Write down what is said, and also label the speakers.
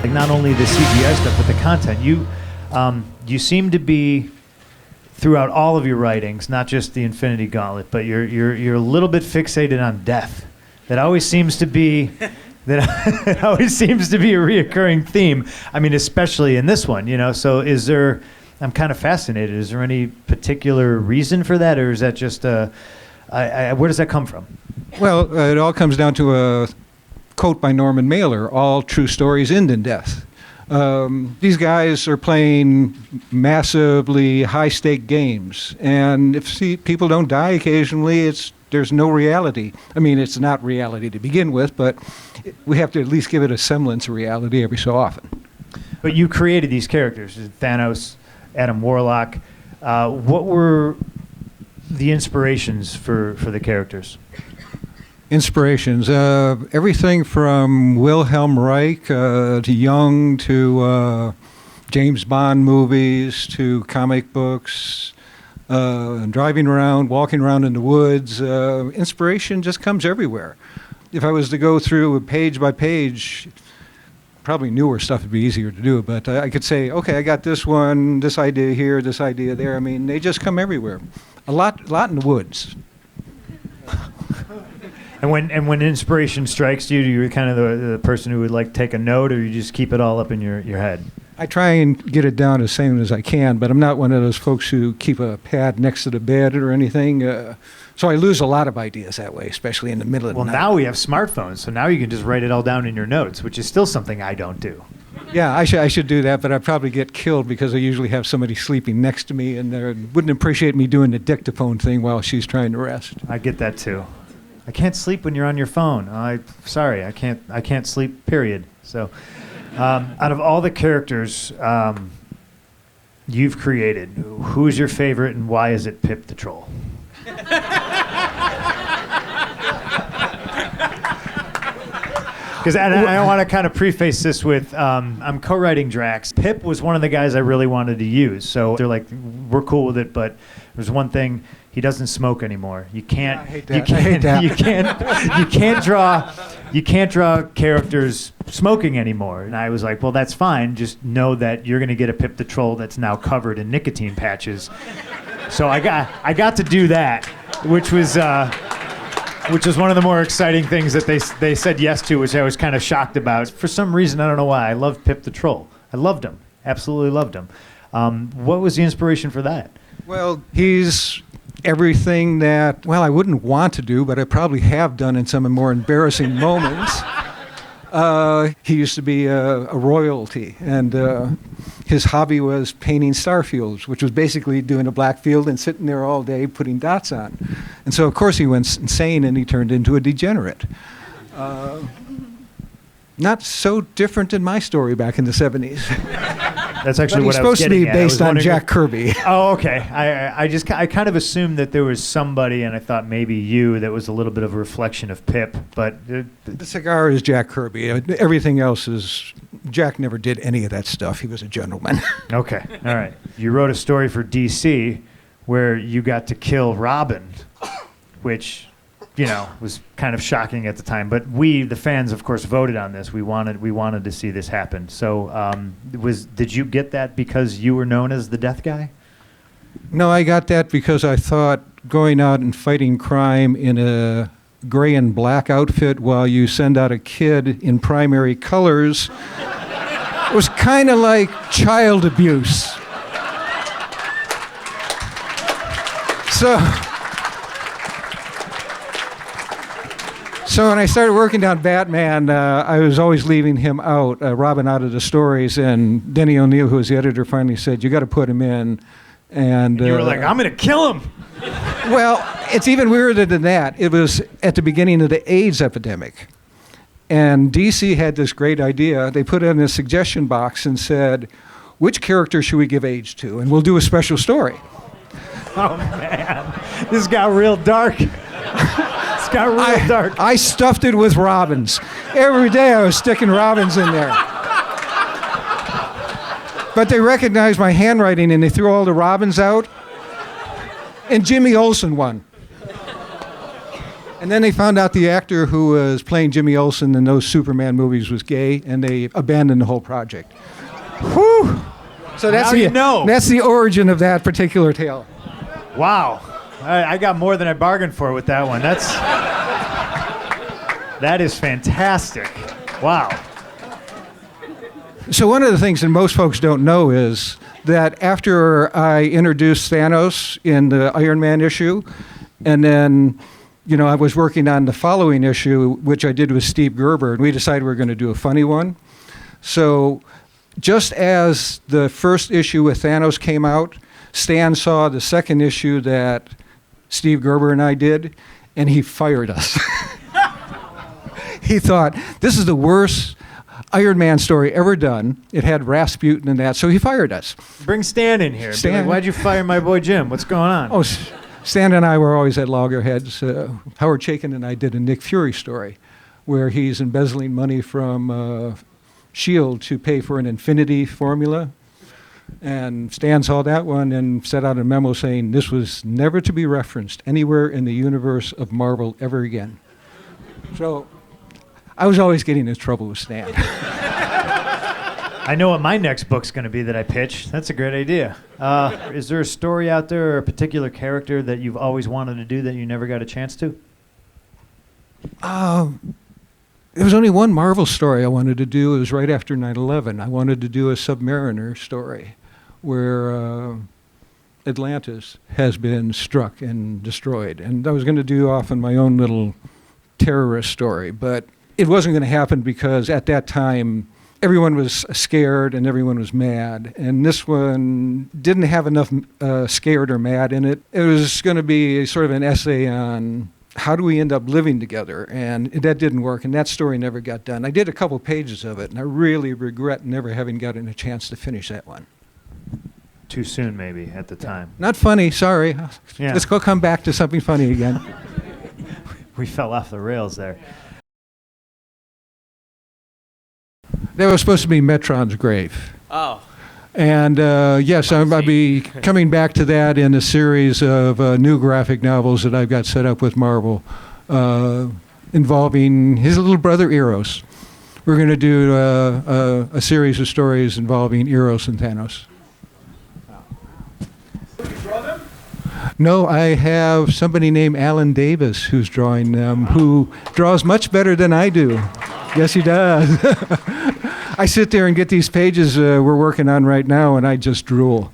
Speaker 1: Like not only the CGI stuff, but the content. You seem to be throughout all of your writings, not just the Infinity Gauntlet, but you're a little bit fixated on death. That always seems to be it always seems to be a reoccurring theme. I mean, especially in this one, So is there? I'm kind of fascinated. Is there any particular reason for that, or is that just where does that come from?
Speaker 2: Well, it all comes down to a quote by Norman Mailer: "All true stories end in death." These guys are playing massively high-stake games, and if people don't die occasionally, there's no reality. I mean, it's not reality to begin with, but we have to at least give it a semblance of reality every so often.
Speaker 1: But you created these characters, Thanos, Adam Warlock. What were the inspirations for the characters?
Speaker 2: Inspirations, everything from Wilhelm Reich to Jung to James Bond movies to comic books, driving around, walking around in the woods. Inspiration just comes everywhere. If I was to go through page by page, probably newer stuff would be easier to do, but I could say, okay, I got this one, this idea here, this idea there. I mean, they just come everywhere. A lot in the woods.
Speaker 1: And when inspiration strikes you, you're kind of the person who would like take a note, or you just keep it all up in your head?
Speaker 2: I try and get it down as same as I can, but I'm not one of those folks who keep a pad next to the bed or anything. So I lose a lot of ideas that way, especially in the middle of the night.
Speaker 1: Well, now we have smartphones, so now you can just write it all down in your notes, which is still something I don't do.
Speaker 2: Yeah, I should do that, but I'd probably get killed because I usually have somebody sleeping next to me, and they wouldn't appreciate me doing the dictaphone thing while she's trying to rest.
Speaker 1: I get that too. I can't sleep when you're on your phone. Sorry, I can't sleep, period. So out of all the characters you've created, who's your favorite and why is it Pip the Troll? Because I want to kind of preface this with, I'm co-writing Drax. Pip was one of the guys I really wanted to use. So they're like, we're cool with it, but there's one thing. He doesn't smoke anymore. You can't.
Speaker 2: I hate that.
Speaker 1: You can't draw characters smoking anymore. And I was like, well, that's fine. Just know that you're going to get a Pip the Troll that's now covered in nicotine patches. So I got to do that, which was one of the more exciting things that they said yes to, which I was kind of shocked about. For some reason, I don't know why, I loved Pip the Troll. I loved him. Absolutely loved him. What was the inspiration for that?
Speaker 2: Well, he's everything that, well, I wouldn't want to do, but I probably have done in some more embarrassing moments. He used to be a royalty, and his hobby was painting star fields, which was basically doing a black field and sitting there all day putting dots on. And so, of course, he went insane and he turned into a degenerate. Not so different in my story back in the 70s.
Speaker 1: That's actually what I was getting at.
Speaker 2: He's supposed to be based on Jack Kirby.
Speaker 1: Oh, okay. I kind of assumed that there was somebody, and I thought maybe you, that was a little bit of a reflection of Pip, but...
Speaker 2: The cigar is Jack Kirby. Everything else is... Jack never did any of that stuff. He was a gentleman.
Speaker 1: Okay. All right. You wrote a story for DC where you got to kill Robin, which... was kind of shocking at the time. But we, the fans, of course, voted on this. We wanted to see this happen. So, did you get that because you were known as the Death Guy?
Speaker 2: No, I got that because I thought going out and fighting crime in a gray and black outfit while you send out a kid in primary colors was kind of like child abuse. So when I started working on Batman, I was always leaving him out, Robin out of the stories, and Denny O'Neil, who was the editor, finally said, you got to put him in. And
Speaker 1: you were like, I'm going to kill him.
Speaker 2: Well, it's even weirder than that. It was at the beginning of the AIDS epidemic. And DC had this great idea. They put it in a suggestion box and said, which character should we give AIDS to? And we'll do a special story.
Speaker 1: Oh, man. This got real dark. Got real dark.
Speaker 2: I stuffed it with robins. Every day I was sticking robins in there. But they recognized my handwriting and they threw all the robins out. And Jimmy Olsen won. And then they found out the actor who was playing Jimmy Olsen in those Superman movies was gay, and they abandoned the whole project. Whew! So that's that's the origin of that particular tale.
Speaker 1: Wow. I got more than I bargained for with that one. That is fantastic. Wow.
Speaker 2: So one of the things that most folks don't know is that after I introduced Thanos in the Iron Man issue, and then, I was working on the following issue, which I did with Steve Gerber, and we decided we were going to do a funny one. So just as the first issue with Thanos came out, Stan saw the second issue that Steve Gerber and I did, and he fired us. He thought, this is the worst Iron Man story ever done. It had Rasputin and that, so he fired us.
Speaker 1: Bring Stan in here.
Speaker 2: Stan.
Speaker 1: Be like, why'd you fire my boy Jim? What's going on?
Speaker 2: Oh, Stan and I were always at loggerheads. Howard Chaykin and I did a Nick Fury story where he's embezzling money from S.H.I.E.L.D. to pay for an infinity formula. And Stan saw that one and sent out a memo saying this was never to be referenced anywhere in the universe of Marvel ever again. So I was always getting in trouble with Stan.
Speaker 1: I know what my next book's going to be that I pitch. That's a great idea. Is there a story out there or a particular character that you've always wanted to do that you never got a chance to?
Speaker 2: There was only one Marvel story I wanted to do. It was right after 9/11. I wanted to do a Submariner story where Atlantis has been struck and destroyed. And I was going to do often my own little terrorist story, but it wasn't going to happen because at that time everyone was scared and everyone was mad. And this one didn't have enough scared or mad in it. It was going to be sort of an essay on how do we end up living together? And that didn't work, and that story never got done. I did a couple pages of it, and I really regret never having gotten a chance to finish that one.
Speaker 1: Too soon, maybe, at the time.
Speaker 2: Not funny, sorry.
Speaker 1: Yeah.
Speaker 2: Let's go come back to something funny again.
Speaker 1: We fell off the rails there.
Speaker 2: That was supposed to be Metron's grave.
Speaker 3: Oh.
Speaker 2: And yes, I'll be coming back to that in a series of new graphic novels that I've got set up with Marvel involving his little brother Eros. We're going to do a series of stories involving Eros and Thanos.
Speaker 4: Did you draw them?
Speaker 2: No, I have somebody named Alan Davis who's drawing them, who draws much better than I do. Yes, he does. I sit there and get these pages we're working on right now, and I just drool.